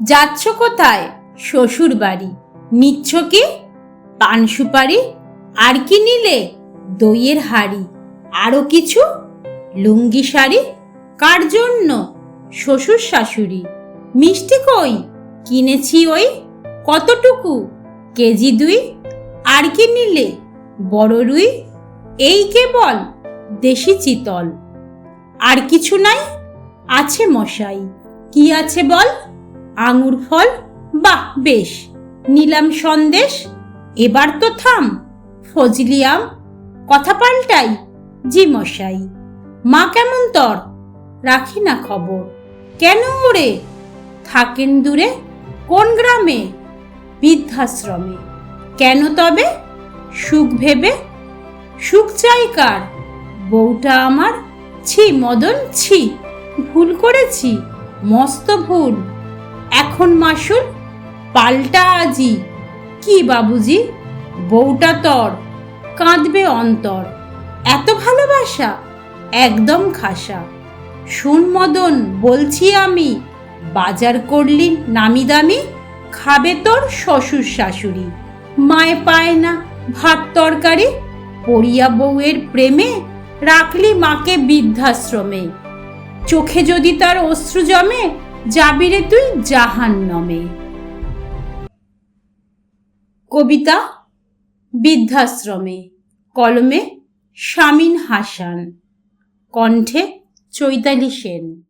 যাচ্ছ কোথায়? শ্বশুর বাড়ি। নিচ্ছ কি? পান সুপারি। আর কি নিলে? দইয়ের হাড়ি। আরো কিছু? লুঙ্গি শাড়ি। কার জন্য? শ্বশুর শাশুড়ি। মিষ্টি কই? কিনেছি ওই। কতটুকু? কেজি 2। আর কি নিলে? বড় রুই। এই কেবল? দেশি চিতল। আর কিছু নাই? আছে মশাই। কি আছে বল? আঙুর ফল। বাহ বেশ, নিলাম সন্দেশ। এবার তো থাম, ফজলি আম। কথা পাল্টাই? জি মশাই। মা কেমন তর? রাখি না খবর। কেন ওরে? থাকেন দূরে। কোন গ্রামে? বৃদ্ধাশ্রমে। কেন তবে? সুখ ভেবে। সুখ চাই কার? বউটা আমার। ছি মদন ছি, ভুল করেছি, মস্ত ভুল। এখন মাসুল পাল্টা আজি। কি বাবুজি? বউটা তর, কাঁদবে অন্তর। এত ভালোবাসা? একদম খাসা। শুন মদন বলছি আমি, বাজার করলি নামি দামি, খাবে তোর শ্বশুর শাশুড়ি। মায়ে পায় না ভাত তরকারি, পড়িয়া বউয়ের প্রেমে রাখলি মাকে বৃদ্ধাশ্রমে। চোখে যদি তার অশ্রু জমে, যাবি রে তুই জাহান্নামে। কবিতা বৃদ্ধাশ্রমে। কলমে শামীন হাসান। কণ্ঠে চৈতালি সেন।